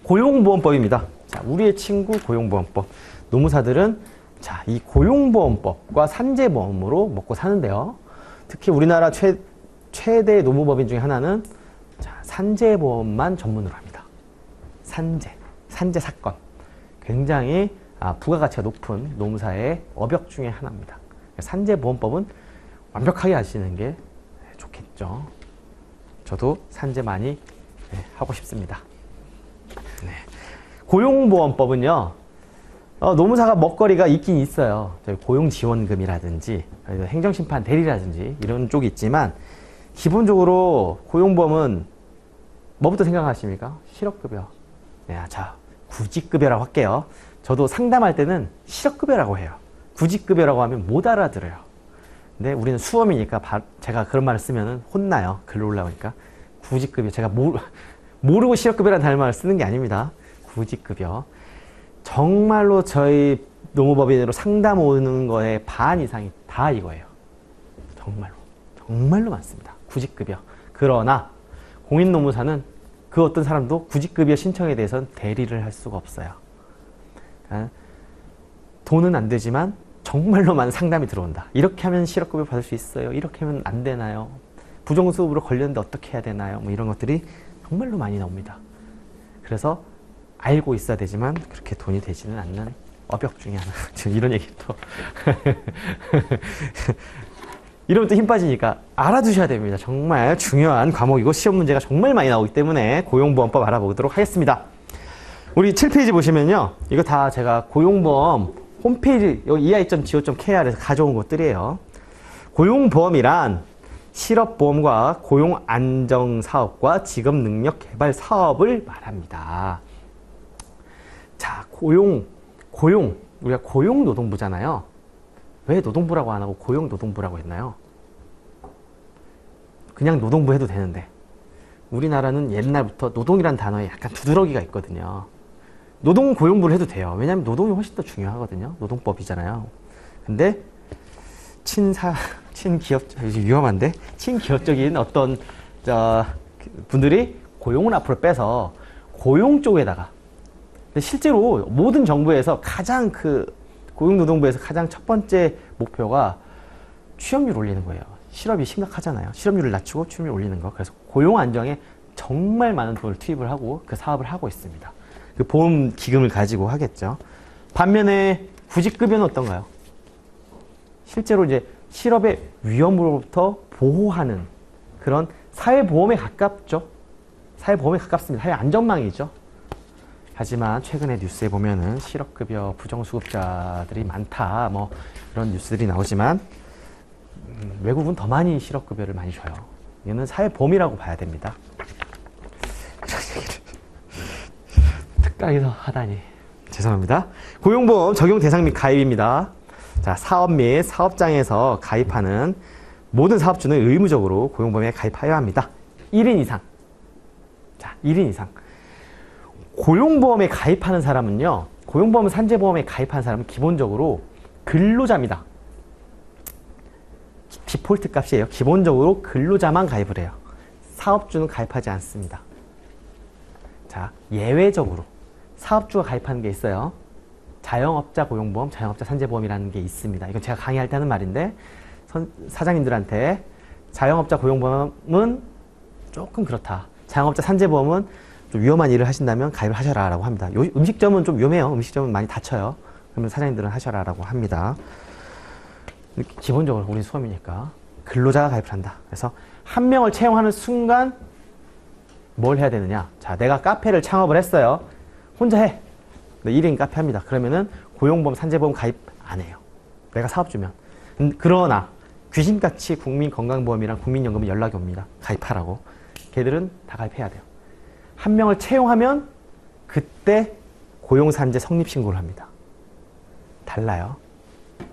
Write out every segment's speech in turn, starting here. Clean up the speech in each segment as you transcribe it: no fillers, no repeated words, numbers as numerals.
고용보험법입니다. 자, 우리의 친구 고용보험법. 노무사들은 자, 이 고용보험법과 산재보험으로 먹고 사는데요. 특히 우리나라 최대 노무법인 중에 하나는 자, 산재보험만 전문으로 합니다. 산재 사건. 굉장히 부가가치가 높은 노무사의 업역 중에 하나입니다. 산재보험법은 완벽하게 아시는 게 좋겠죠. 저도 산재 많이 하고 싶습니다. 네. 고용보험법은요, 노무사가 먹거리가 있긴 있어요. 고용지원금이라든지, 행정심판 대리라든지, 이런 쪽이 있지만, 기본적으로 고용보험은 뭐부터 생각하십니까? 실업급여. 네, 자, 구직급여라고 할게요. 저도 상담할 때는 실업급여라고 해요. 구직급여라고 하면 못 알아들어요. 근데 우리는 수험이니까 제가 그런 말을 쓰면 혼나요. 글로 올라오니까. 구직급여. 제가 모르고 실업급여라는 단어를 쓰는 게 아닙니다. 구직급여. 정말로 저희 노무법인으로 상담 오는 거에 반 이상이 다 이거예요. 정말로 많습니다. 구직급여. 그러나 공인노무사는 그 어떤 사람도 구직급여 신청에 대해서는 대리를 할 수가 없어요. 그러니까 돈은 안 되지만 정말로 많은 상담이 들어온다. 이렇게 하면 실업급여 받을 수 있어요. 이렇게 하면 안 되나요? 부정수급으로 걸렸는데 어떻게 해야 되나요? 뭐 이런 것들이 정말로 많이 나옵니다. 그래서 알고 있어야 되지만 그렇게 돈이 되지는 않는 업역 중에 하나. 지금 이런 얘기 또. 이러면 또 힘 빠지니까 알아두셔야 됩니다. 정말 중요한 과목이고 시험 문제가 정말 많이 나오기 때문에 고용보험법 알아보도록 하겠습니다. 우리 7페이지 보시면요. 이거 다 제가 고용보험 홈페이지 여기 ei.go.kr에서 가져온 것들이에요. 고용보험이란 실업보험과 고용안정사업과 직업능력개발 사업을 말합니다. 자, 우리가 고용노동부잖아요. 왜 노동부라고 안 하고 고용노동부라고 했나요? 그냥 노동부 해도 되는데 우리나라는 옛날부터 노동이란 단어에 약간 두드러기가 있거든요. 노동 고용부를 해도 돼요. 왜냐하면 노동이 훨씬 더 중요하거든요. 노동법이잖아요. 근데 친기업 위험한데 친기업적인 어떤 분들이 고용을 앞으로 빼서 고용 쪽에다가 근데 실제로 모든 정부에서 가장 고용노동부에서 가장 첫 번째 목표가 취업률 올리는 거예요. 실업이 심각하잖아요. 실업률을 낮추고 취업률 올리는 거. 그래서 고용 안정에 정말 많은 돈을 투입을 하고 그 사업을 하고 있습니다. 그 보험 기금을 가지고 하겠죠. 반면에 구직급여는 어떤가요? 실제로 이제 실업의 위험으로부터 보호하는 그런 사회보험에 가깝죠. 사회보험에 가깝습니다. 사회 안전망이죠. 하지만 최근에 뉴스에 보면은 실업급여 부정수급자들이 많다 뭐 이런 뉴스들이 나오지만 외국은 더 많이 실업급여를 많이 줘요. 이거는 사회보험이라고 봐야 됩니다. 특강에서 하다니 죄송합니다. 고용보험 적용 대상 및 가입입니다. 자, 사업 및 사업장에서 가입하는 모든 사업주는 의무적으로 고용보험에 가입하여야 합니다. 1인 이상. 자, 1인 이상. 고용보험에 가입하는 사람은요, 고용보험 산재보험에 가입하는 사람은 기본적으로 근로자입니다. 디폴트 값이에요. 기본적으로 근로자만 가입을 해요. 사업주는 가입하지 않습니다. 자, 예외적으로 사업주가 가입하는 게 있어요. 자영업자 고용보험, 자영업자 산재보험이라는 게 있습니다. 이건 제가 강의할 때 하는 말인데 사장님들한테 자영업자 고용보험은 조금 그렇다. 자영업자 산재보험은 좀 위험한 일을 하신다면 가입을 하셔라 라고 합니다. 음식점은 좀 위험해요. 음식점은 많이 다쳐요. 그러면 사장님들은 하셔라 라고 합니다. 기본적으로 우린 수험이니까 근로자가 가입을 한다. 그래서 한 명을 채용하는 순간 뭘 해야 되느냐. 자, 내가 카페를 창업을 했어요. 혼자 해. 1인 카페 합니다. 그러면은 고용보험, 산재보험 가입 안 해요. 내가 사업주면. 그러나 귀신같이 국민건강보험이랑 국민연금은 연락이 옵니다. 가입하라고. 걔들은 다 가입해야 돼요. 한 명을 채용하면 그때 고용산재 성립신고를 합니다. 달라요.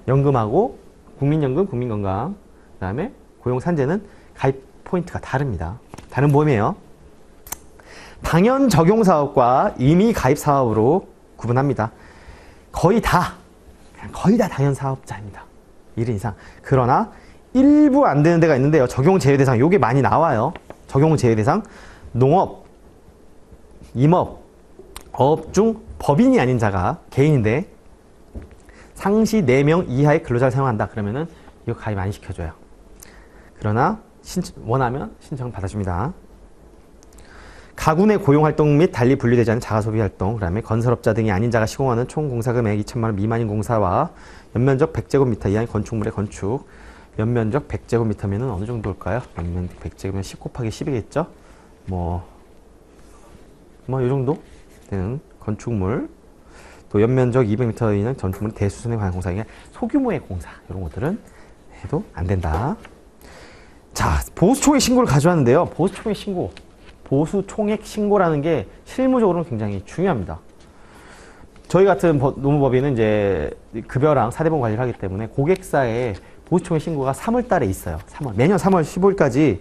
연금하고 국민연금, 국민건강, 그 다음에 고용산재는 가입 포인트가 다릅니다. 다른 보험이에요. 당연 적용사업과 임의 가입사업으로 구분합니다. 거의 다 당연 사업자입니다. 1인 이상. 그러나 일부 안 되는 데가 있는데요. 적용 제외 대상, 요게 많이 나와요. 적용 제외 대상, 농업, 임업, 업 중 법인이 아닌 자가 개인인데 상시 4명 이하의 근로자를 사용한다. 그러면은 이거 가입 안 시켜줘요. 그러나 원하면 신청 받아줍니다. 가구 내 고용활동 및 달리 분류되지 않은 자가소비활동, 그 다음에 건설업자 등이 아닌 자가 시공하는 총 공사금액 2천만 원 미만인 공사와 연면적 100제곱미터 이하의 건축물의 건축, 연면적 100제곱미터면은 어느 정도일까요? 연면적 100제곱미터 10 곱하기 10이겠죠? 요 정도 되는 건축물, 또 연면적 200m 이하의 건축물 대수선에 관한 공사, 소규모의 공사, 이런 것들은 해도 안 된다. 자, 보수총액 신고를 가져왔는데요. 보수총액 신고라는 게 실무적으로는 굉장히 중요합니다. 저희 같은 노무법인은 이제 급여랑 사대보험 관리를 하기 때문에 고객사에 보수총액 신고가 3월 달에 있어요. 매년 3월 15일까지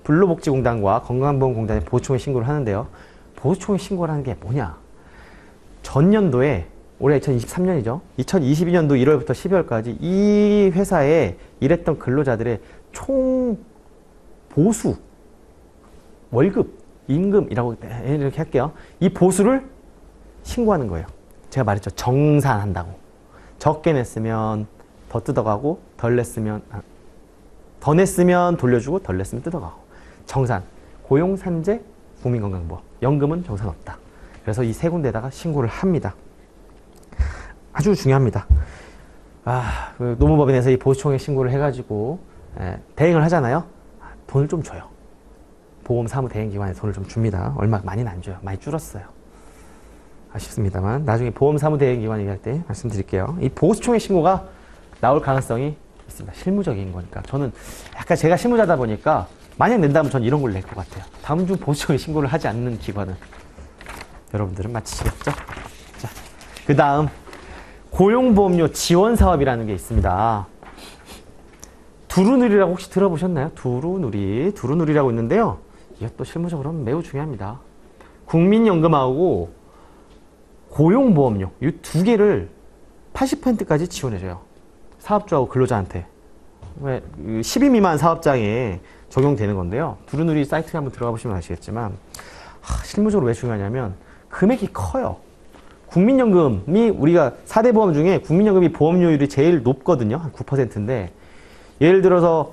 근로복지공단과 건강보험공단에 보수총액 신고를 하는데요. 보수총액 신고라는 게 뭐냐? 전년도에, 올해 2023년이죠. 2022년도 1월부터 12월까지 이 회사에 일했던 근로자들의 총 보수, 월급, 임금이라고 이렇게 할게요. 이 보수를 신고하는 거예요. 제가 말했죠. 정산한다고. 적게 냈으면 더 뜯어가고, 더 냈으면 돌려주고, 덜 냈으면 뜯어가고. 정산. 고용산재, 국민건강보험. 연금은 정산 없다. 그래서 이 세 군데다가 신고를 합니다. 아주 중요합니다. 노무법인에서 이 보수총액 신고를 해가지고 대행을 하잖아요. 돈을 좀 줘요. 보험사무대행기관에 돈을 좀 줍니다. 얼마 많이는 안 줘요. 많이 줄었어요. 아쉽습니다만 나중에 보험사무대행기관 얘기할 때 말씀드릴게요. 이 보수총액 신고가 나올 가능성이 있습니다. 실무적인 거니까. 저는 약간 제가 실무자다 보니까 만약 낸다면 전 이런 걸 낼 것 같아요. 다음 주 보수총액 신고를 하지 않는 기관은. 여러분들은 맞히시겠죠? 자, 그 다음 고용보험료 지원사업이라는 게 있습니다. 두루누리라고 혹시 들어보셨나요? 두루누리라고 있는데요. 이것도 실무적으로는 매우 중요합니다. 국민연금하고 고용보험료 이 두 개를 80%까지 지원해줘요. 사업주하고 근로자한테. 10인 미만 사업장에 적용되는 건데요. 두루누리 사이트에 한번 들어가 보시면 아시겠지만 실무적으로 왜 중요하냐면 금액이 커요. 국민연금이 우리가 4대 보험 중에 국민연금이 보험료율이 제일 높거든요. 한 9%인데 예를 들어서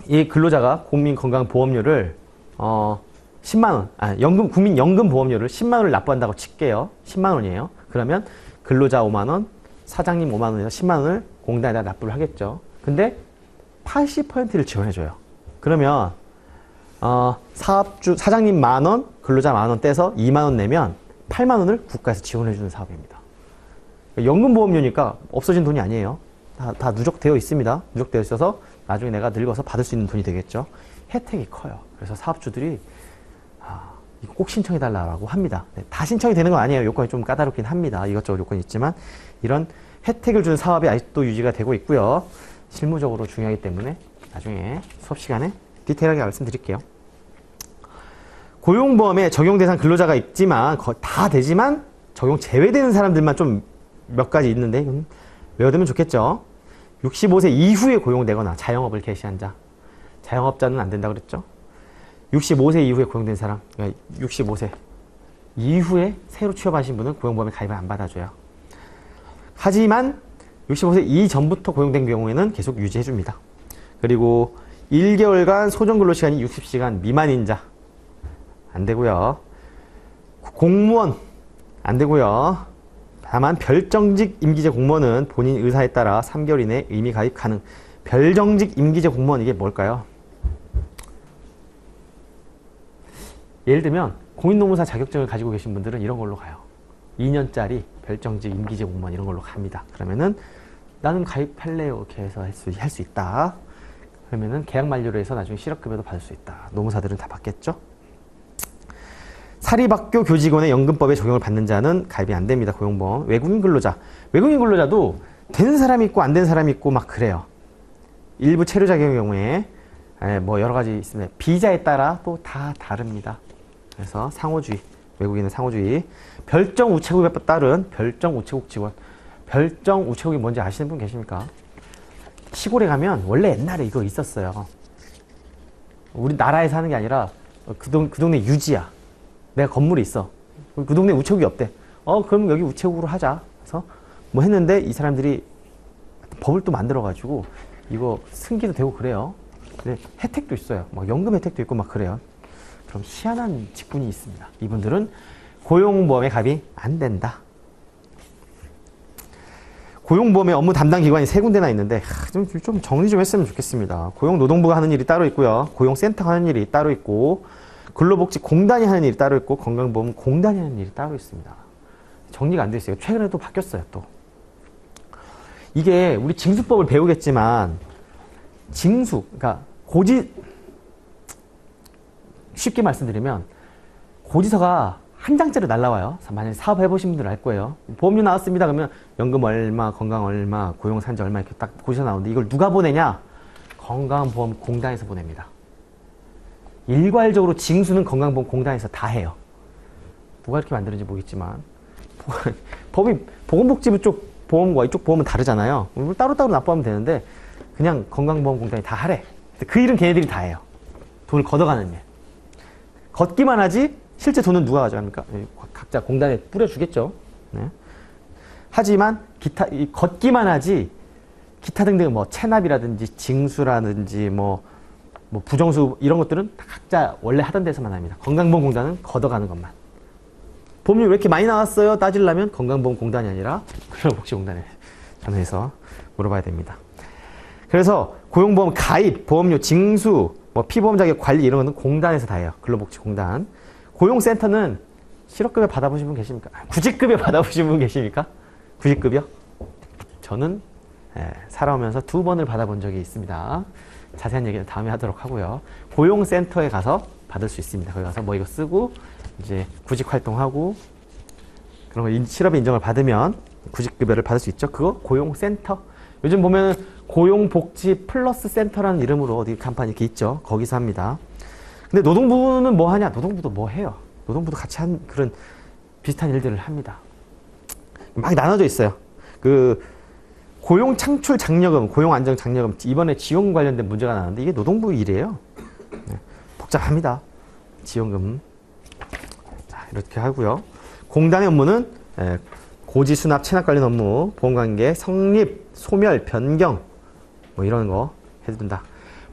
이 근로자가 국민건강보험료를 10만 원, 국민연금보험료를 10만 원을 납부한다고 칠게요. 10만 원이에요. 그러면 근로자 5만 원, 사장님 5만 원에서 10만 원을 공단에다 납부를 하겠죠. 근데 80%를 지원해줘요. 그러면 사장님 만 원, 근로자 만 원 떼서 2만 원 내면 8만 원을 국가에서 지원해주는 사업입니다. 연금보험료니까 없어진 돈이 아니에요. 다 누적되어 있습니다. 누적되어 있어서 나중에 내가 늙어서 받을 수 있는 돈이 되겠죠. 혜택이 커요. 그래서 사업주들이 이거 꼭 신청해달라고 합니다. 네, 다 신청이 되는 건 아니에요. 요건이 좀 까다롭긴 합니다. 이것저것 요건이 있지만 이런 혜택을 주는 사업이 아직도 유지가 되고 있고요. 실무적으로 중요하기 때문에 나중에 수업 시간에 디테일하게 말씀드릴게요. 고용보험에 적용 대상 근로자가 있지만 다 되지만 적용 제외되는 사람들만 좀 몇 가지 있는데 이건 외워두면 좋겠죠. 65세 이후에 고용되거나 자영업을 개시한 자. 자영업자는 안 된다고 그랬죠. 65세 이후에 고용된 사람, 그러니까 65세 이후에 새로 취업하신 분은 고용보험에 가입을 안 받아줘요. 하지만 65세 이전부터 고용된 경우에는 계속 유지해줍니다. 그리고 1개월간 소정근로시간이 60시간 미만인 자 안 되고요. 공무원 안 되고요. 다만 별정직 임기제 공무원은 본인 의사에 따라 3개월 이내 의무 가입 가능. 별정직 임기제 공무원 이게 뭘까요? 예를 들면 공인노무사 자격증을 가지고 계신 분들은 이런 걸로 가요. 2년짜리 별정직 임기제 공무원 이런 걸로 갑니다. 그러면은 나는 가입할래요 이렇게 해서 할 수 있다. 그러면은 계약 만료로 해서 나중에 실업급여도 받을 수 있다. 노무사들은 다 받겠죠? 사립학교 교직원의 연금법에 적용을 받는 자는 가입이 안 됩니다. 고용보험. 외국인 근로자. 외국인 근로자도 되는 사람이 있고 안 되는 사람이 있고 막 그래요. 일부 체류 자격의 경우에 뭐 여러 가지 있습니다. 비자에 따라 또 다 다릅니다. 그래서 상호주의, 외국인은 상호주의. 별정 우체국에 따른 별정 우체국 지원. 별정 우체국이 뭔지 아시는 분 계십니까? 시골에 가면 원래 옛날에 이거 있었어요. 우리 나라에서 하는 게 아니라 그 동네 유지야. 내가 건물이 있어. 그 동네 우체국이 없대. 그럼 여기 우체국으로 하자. 그래서 뭐 했는데 이 사람들이 법을 또 만들어가지고 이거 승계도 되고 그래요. 근데 혜택도 있어요. 막 연금 혜택도 있고 막 그래요. 그럼 희한한 직분이 있습니다. 이분들은 고용보험에 가입이 안 된다. 고용보험의 업무 담당 기관이 3군데나 있는데 좀 정리 좀 했으면 좋겠습니다. 고용노동부가 하는 일이 따로 있고요. 고용센터가 하는 일이 따로 있고 근로복지공단이 하는 일이 따로 있고 건강보험공단이 하는 일이 따로 있습니다. 정리가 안 돼 있어요. 최근에 또 바뀌었어요. 또 이게 우리 징수법을 배우겠지만 징수, 그러니까 쉽게 말씀드리면 고지서가 한 장짜리 날라와요. 만약에 사업 해보신 분들 알 거예요. 보험료 나왔습니다. 그러면 연금 얼마, 건강 얼마, 고용산재 얼마 이렇게 딱 고지서 나오는데 이걸 누가 보내냐? 건강보험공단에서 보냅니다. 일괄적으로 징수는 건강보험공단에서 다 해요. 누가 이렇게 만드는지 모르겠지만 법이 보건복지부 쪽 보험과 이쪽 보험은 다르잖아요. 따로따로 납부하면 되는데 그냥 건강보험공단이 다 하래. 그 일은 걔네들이 다 해요. 돈을 걷어가는 일. 걷기만 하지 실제 돈은 누가 가져갑니까? 각자 공단에 뿌려주겠죠. 네. 하지만 걷기만 하지 기타 등등 뭐 체납이라든지 징수라든지 뭐 부정수 이런 것들은 다 각자 원래 하던 데서만 합니다. 건강보험공단은 걷어가는 것만. 보험료 왜 이렇게 많이 나왔어요? 따지려면 건강보험공단이 아니라 근로복지공단에 전화해서 물어봐야 됩니다. 그래서 고용보험 가입, 보험료 징수, 피보험 자격 관리 이런 거는 공단에서 다 해요. 근로복지공단. 고용센터는 실업급여 받아보신 분 계십니까? 구직급여 받아보신 분 계십니까? 구직급여? 저는 살아오면서 2번을 받아본 적이 있습니다. 자세한 얘기는 다음에 하도록 하고요. 고용센터에 가서 받을 수 있습니다. 거기 가서 이거 쓰고 이제 구직 활동하고 그런 거 실업의 인정을 받으면 구직급여를 받을 수 있죠. 그거 고용센터. 요즘 보면 고용복지 플러스 센터라는 이름으로 어디 간판 이렇게 있죠. 거기서 합니다. 근데 노동부는 뭐 하냐? 노동부도 뭐 해요? 노동부도 같이 한 그런 비슷한 일들을 합니다. 막 나눠져 있어요. 고용 창출 장려금, 고용 안정 장려금 이번에 지원 관련된 문제가 나왔는데 이게 노동부 일이에요. 네, 복잡합니다. 지원금. 자, 이렇게 하고요. 공단의 업무는 고지 수납 체납 관련 업무, 보험관계 성립, 소멸, 변경 이런 거 해준다.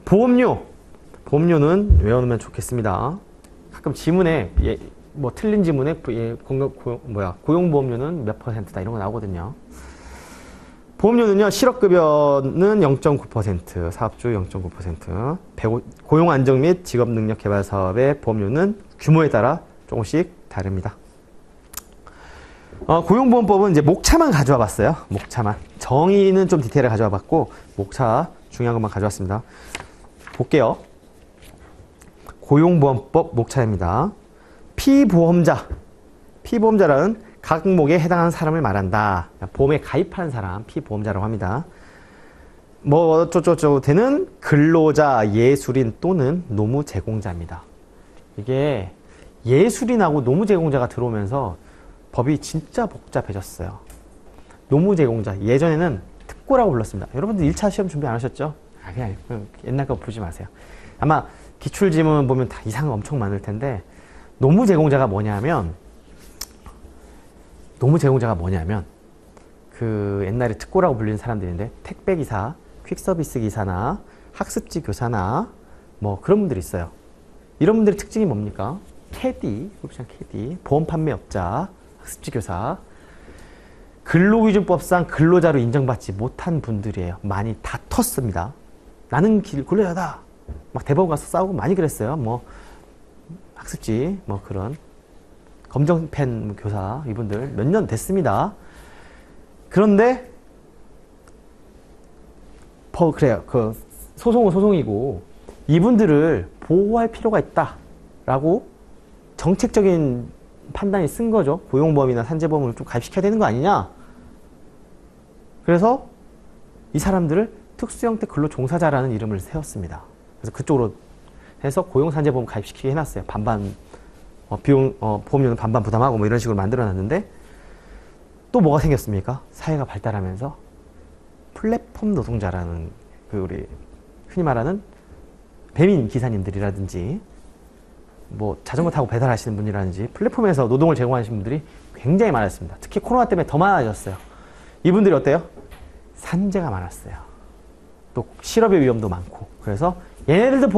보험료는 외워놓으면 좋겠습니다. 가끔 지문에 틀린 지문에 고용보험료는 몇 %다 이런 거 나오거든요. 보험료는요, 실업급여는 0.9%, 사업주 0.9%, 고용안정 및 직업능력개발사업의 보험료는 규모에 따라 조금씩 다릅니다. 고용보험법은 이제 목차만 가져와 봤어요. 목차만. 정의는 좀 디테일을 가져와 봤고, 목차 중요한 것만 가져왔습니다. 볼게요. 고용보험법 목차입니다. 피보험자라는 각 목에 해당하는 사람을 말한다. 보험에 가입하는 사람, 피보험자라고 합니다. 어쩌고저쩌고 되는 근로자, 예술인 또는 노무 제공자입니다. 이게 예술인하고 노무 제공자가 들어오면서 법이 진짜 복잡해졌어요. 노무 제공자, 예전에는 특고라고 불렀습니다. 여러분들 1차 시험 준비 안 하셨죠? 그냥 옛날 거 보지 마세요. 아마 기출지문 보면 다 이상한 거 엄청 많을 텐데 노무 제공자가 뭐냐면 옛날에 특고라고 불리는 사람들인데 택배기사, 퀵서비스 기사나 학습지 교사나 그런 분들이 있어요. 이런 분들의 특징이 뭡니까? 캐디, 보험 판매업자, 학습지 교사, 근로기준법상 근로자로 인정받지 못한 분들이에요. 많이 다퉜습니다. 나는 근로자다. 막 대법원 가서 싸우고 많이 그랬어요. 학습지, 그런 검정펜 교사 이분들 몇 년 됐습니다. 그런데 그래요. 소송은 소송이고 이분들을 보호할 필요가 있다라고 정책적인 판단이 쓴 거죠. 고용보험이나 산재보험을 좀 가입시켜야 되는 거 아니냐. 그래서 이 사람들을 특수형태 근로종사자라는 이름을 세웠습니다. 그래서 그쪽으로 해서 고용산재보험 가입시키게 해놨어요. 반반 보험료는 반반 부담하고 이런 식으로 만들어놨는데 또 뭐가 생겼습니까? 사회가 발달하면서 플랫폼 노동자라는 우리 흔히 말하는 배민 기사님들이라든지 뭐 자전거 타고 배달하시는 분이라든지 플랫폼에서 노동을 제공하시는 분들이 굉장히 많았습니다. 특히 코로나 때문에 더 많아졌어요. 이분들이 어때요? 산재가 많았어요. 또 실업의 위험도 많고. 그래서 얘네들도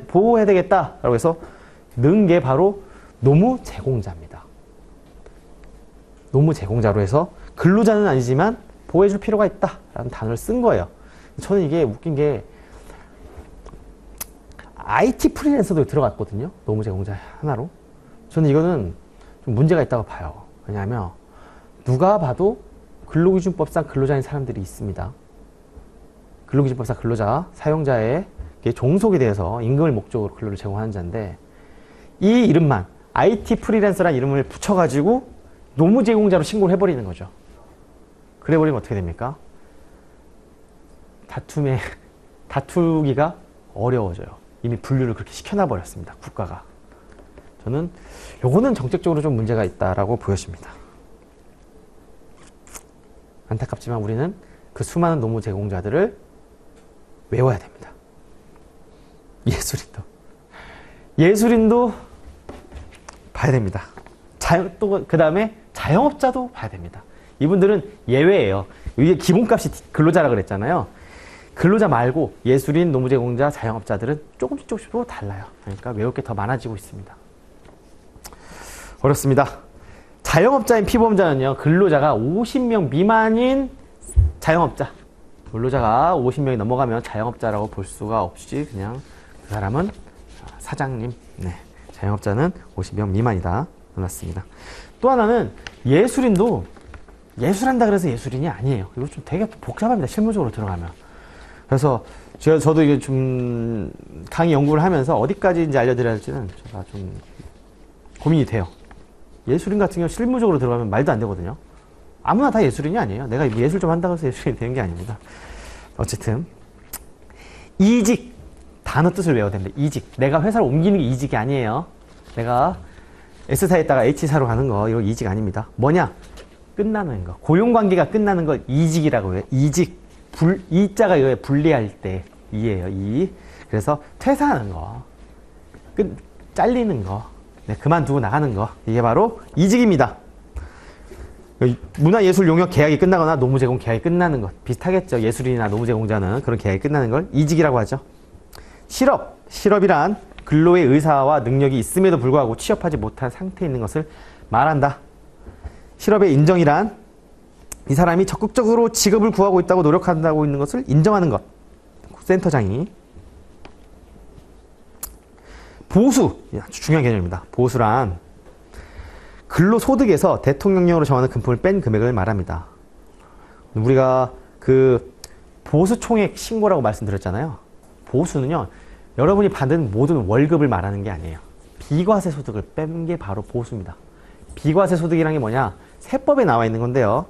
보호해야 되겠다라고 해서 는 게 바로 노무 제공자입니다. 노무 제공자로 해서 근로자는 아니지만 보호해줄 필요가 있다라는 단어를 쓴 거예요. 저는 이게 웃긴 게 IT 프리랜서도 들어갔거든요. 노무 제공자 하나로. 저는 이거는 좀 문제가 있다고 봐요. 왜냐하면 누가 봐도 근로기준법상 근로자인 사람들이 있습니다. 근로기준법상 근로자, 사용자의 종속에 대해서 임금을 목적으로 근로를 제공하는 자인데 이 이름만 IT 프리랜서라는 이름을 붙여가지고 노무 제공자로 신고를 해버리는 거죠. 그래버리면 어떻게 됩니까? 다투기가 어려워져요. 이미 분류를 그렇게 시켜놔버렸습니다. 국가가. 저는 요거는 정책적으로 좀 문제가 있다라고 보여집니다. 안타깝지만 우리는 그 수많은 노무 제공자들을 외워야 됩니다. 예술인도 봐야 됩니다. 또 그 다음에 자영업자도 봐야 됩니다. 이분들은 예외예요. 이게 기본값이 근로자라 그랬잖아요. 근로자 말고 예술인, 노무 제공자, 자영업자들은 조금씩 또 달라요. 그러니까 외울 게 더 많아지고 있습니다. 어렵습니다. 자영업자인 피보험자는요, 근로자가 50명 미만인 자영업자. 근로자가 50명이 넘어가면 자영업자라고 볼 수가 없이 그냥 그 사람은 사장님. 네. 자영업자는 50명 미만이다. 놀랐습니다. 또 하나는 예술인도 예술한다 그래서 예술인이 아니에요. 이거 좀 되게 복잡합니다. 실무적으로 들어가면. 그래서 저도 이게 좀 강의 연구를 하면서 어디까지 이제 알려드려야 할지는 제가 좀 고민이 돼요. 예술인 같은 경우 실무적으로 들어가면 말도 안 되거든요. 아무나 다 예술인이 아니에요. 내가 예술 좀 한다고 해서 예술인이 되는 게 아닙니다. 어쨌든 이직 단어 뜻을 외워야 됩니다. 이직. 내가 회사를 옮기는 게 이직이 아니에요. 내가 S사에 있다가 H사로 가는 거 이거 이직 아닙니다. 뭐냐? 끝나는 거. 고용관계가 끝나는 걸 이직이라고 해요. 이직. 이자가 이거에 분리할 때 이예요. 이. 그래서 퇴사하는 거. 잘리는 거. 네, 그만두고 나가는 거. 이게 바로 이직입니다. 문화예술 용역 계약이 끝나거나 노무 제공 계약이 끝나는 것. 비슷하겠죠. 예술인이나 노무 제공자는 그런 계약이 끝나는 걸 이직이라고 하죠. 실업. 실업이란 근로의 의사와 능력이 있음에도 불구하고 취업하지 못한 상태에 있는 것을 말한다. 실업의 인정이란 이 사람이 적극적으로 직업을 구하고 있다고 노력한다고 있는 것을 인정하는 것. 센터장이. 보수. 아주 중요한 개념입니다. 보수란 근로소득에서 대통령령으로 정하는 금품을 뺀 금액을 말합니다. 우리가 그 보수총액 신고라고 말씀드렸잖아요. 보수는요, 여러분이 받은 모든 월급을 말하는 게 아니에요. 비과세 소득을 뺀 게 바로 보수입니다. 비과세 소득이란 게 뭐냐? 세법에 나와 있는 건데요.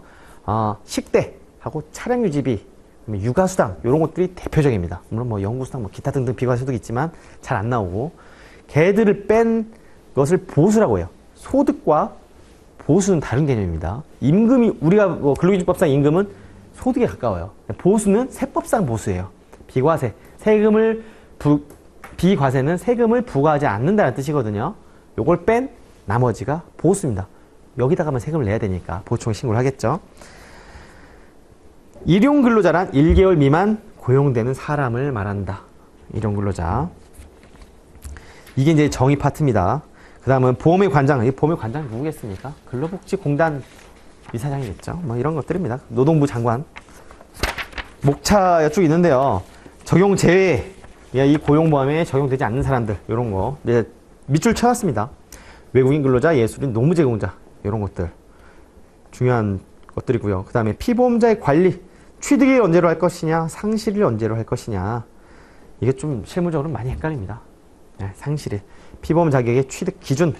식대하고 차량유지비, 육아수당 이런 것들이 대표적입니다. 물론 뭐 연구수당, 뭐 기타 등등 비과세 소득이 있지만 잘 안 나오고 걔들을 뺀 것을 보수라고 해요. 소득과 보수는 다른 개념입니다. 임금이 우리가 뭐 근로기준법상 임금은 소득에 가까워요. 보수는 세법상 보수예요. 비과세, 비과세는 세금을 부과하지 않는다는 뜻이거든요. 요걸 뺀 나머지가 보수입니다. 여기다가만 세금을 내야 되니까 보충 신고를 하겠죠. 일용근로자란 1개월 미만 고용되는 사람을 말한다. 일용근로자. 이게 이제 정의 파트입니다. 그 다음은 보험의 관장. 이 보험의 관장이 누구겠습니까? 근로복지공단 이사장이겠죠. 뭐 이런 것들입니다. 노동부 장관. 목차가 쭉 있는데요. 적용 제외. 이 고용보험에 적용되지 않는 사람들. 이런 거. 이제 밑줄 쳐놨습니다. 외국인 근로자, 예술인, 노무 제공자. 이런 것들. 중요한 것들이고요. 그 다음에 피보험자의 관리. 취득을 언제로 할 것이냐, 상실을 언제로 할 것이냐. 이게 좀 실무적으로 많이 헷갈립니다. 네, 상실이. 피보험 자격의 취득 기준.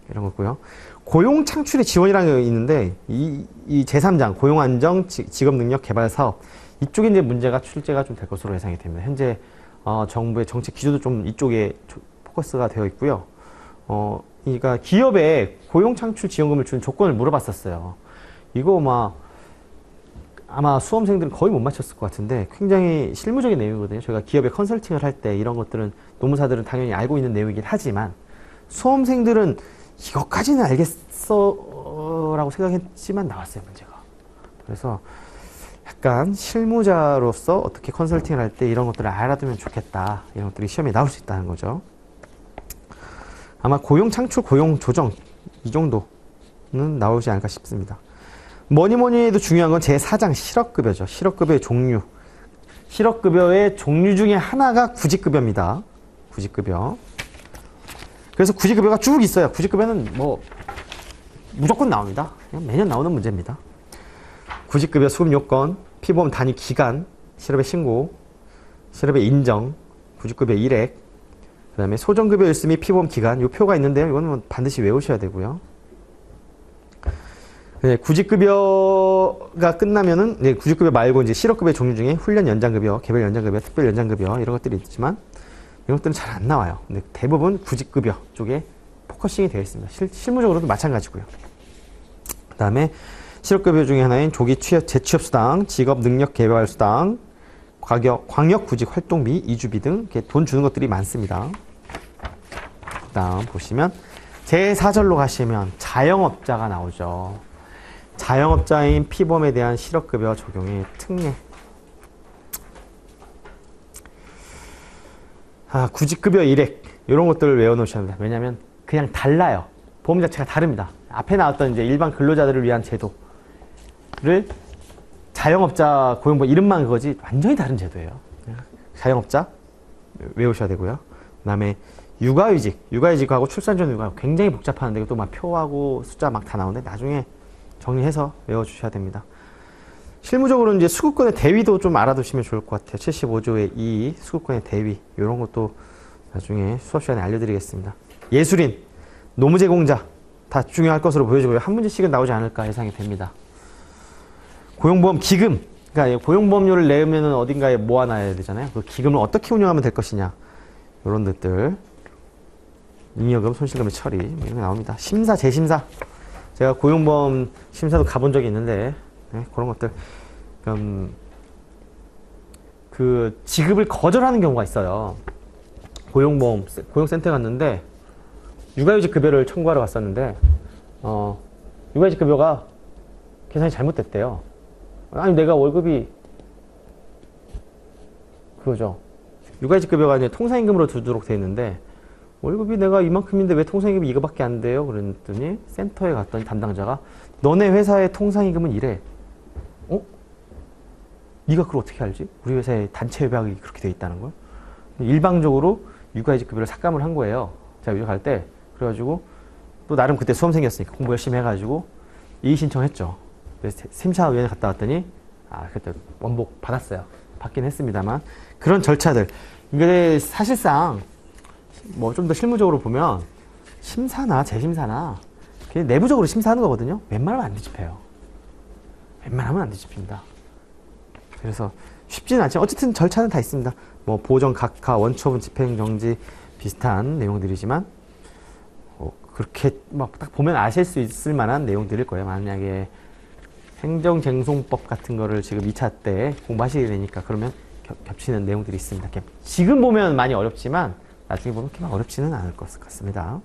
이런 거고요. 고용 창출의 지원이라는 게 있는데, 이 제3장, 고용안정 직업능력 개발 사업. 이쪽에 이제 문제가 출제가 좀 될 것으로 예상이 됩니다. 현재, 정부의 정책 기조도 좀 이쪽에 포커스가 되어 있고요. 그러니까 기업에 고용 창출 지원금을 주는 조건을 물어봤었어요. 이거 아마 수험생들은 거의 못 맞췄을 것 같은데 굉장히 실무적인 내용이거든요. 저희가 기업에 컨설팅을 할 때 이런 것들은 노무사들은 당연히 알고 있는 내용이긴 하지만 수험생들은 이것까지는 알겠어 라고 생각했지만 나왔어요, 문제가. 그래서 약간 실무자로서 어떻게 컨설팅을 할 때 이런 것들을 알아두면 좋겠다. 이런 것들이 시험에 나올 수 있다는 거죠. 아마 고용 창출, 고용 조정 이 정도는 나오지 않을까 싶습니다. 뭐니 해도 중요한 건 제4장 실업급여죠. 실업급여의 종류. 실업급여의 종류 중에 하나가 구직급여입니다. 구직급여. 그래서 구직급여가 쭉 있어요. 구직급여는 뭐 무조건 나옵니다. 그냥 매년 나오는 문제입니다. 구직급여 수급 요건, 피보험 단위 기간, 실업의 신고, 실업의 인정, 구직급여 일액, 그 다음에 소정급여 일수 및 피보험 기간, 요 표가 있는데요. 이거는 반드시 외우셔야 되고요. 네, 구직급여가 끝나면은, 네, 구직급여 말고 이제 실업급여 종류 중에 훈련 연장급여, 개별 연장급여, 특별 연장급여, 이런 것들이 있지만, 이런 것들은 잘 안 나와요. 근데 대부분 구직급여 쪽에 포커싱이 되어 있습니다. 실무적으로도 마찬가지고요. 그 다음에 실업급여 중에 하나인 조기 취업, 재취업수당, 직업능력개발수당, 광역구직활동비, 이주비 등 이렇게 돈 주는 것들이 많습니다. 그 다음 보시면 제4절로 가시면 자영업자가 나오죠. 자영업자인 피보험에 대한 실업급여 적용의 특례. 구직급여 일액 이런 것들을 외워놓으셔야 합니다. 왜냐하면 그냥 달라요. 보험 자체가 다릅니다. 앞에 나왔던 이제 일반 근로자들을 위한 제도를 자영업자 고용보험 이름만 그거지 완전히 다른 제도예요. 자영업자 외우셔야 되고요. 그 다음에 육아휴직하고 출산 전 육아 굉장히 복잡한데 또 막 표하고 숫자 막 다 나오는데 나중에 정리해서 외워주셔야 됩니다. 실무적으로 이제 수급권의 대위도 좀 알아두시면 좋을 것 같아요. 75조의 2 수급권의 대위 이런 것도 나중에 수업 시간에 알려드리겠습니다. 예술인, 노무제공자 다 중요할 것으로 보여지고요. 한 문제씩은 나오지 않을까 예상이 됩니다. 고용보험 기금, 그러니까 고용보험료를 내면 어딘가에 모아놔야 되잖아요. 그 기금을 어떻게 운영하면 될 것이냐 이런 것들, 잉여금, 손실금의 처리 이런 게 나옵니다. 심사, 재심사 제가 고용보험 심사도 가본 적이 있는데 네, 그런 것들 그 지급을 거절하는 경우가 있어요. 고용센터에 갔는데 육아휴직 급여를 청구하러 갔었는데 육아휴직 급여가 계산이 잘못됐대요. 아니 내가 월급이 그거죠. 육아휴직 급여가 이제 통상임금으로 두도록 돼 있는데 월급이 내가 이만큼인데 왜 통상임금이 이거밖에 안 돼요? 그랬더니 센터에 갔더니 담당자가 너네 회사의 통상임금은 이래. 네가 그걸 어떻게 알지? 우리 회사에 단체 협약이 그렇게 돼 있다는 걸. 일방적으로 육아휴직 급여를 삭감을 한 거예요. 제가 유학 갈 때. 그래가지고 또 나름 그때 수험생이었으니까 공부 열심히 해가지고 이의 신청했죠. 그래서 심사위원회 갔다 왔더니 그때 원복 받았어요. 받긴 했습니다만 그런 절차들. 이게 사실상 뭐 좀 더 실무적으로 보면 심사나 재심사나 내부적으로 심사하는 거거든요. 웬만하면 안 뒤집혀요. 웬만하면 안 뒤집힙니다. 그래서 쉽지는 않지만 어쨌든 절차는 다 있습니다. 뭐 보정, 각하, 원처분, 집행정지 비슷한 내용들이지만 그렇게 막 딱 보면 아실 수 있을 만한 내용들일 거예요. 만약에 행정쟁송법 같은 거를 지금 2차 때 공부하시게 되니까 그러면 겹치는 내용들이 있습니다. 지금 보면 많이 어렵지만 나중에 보면 그렇게 어렵지는 않을 것 같습니다.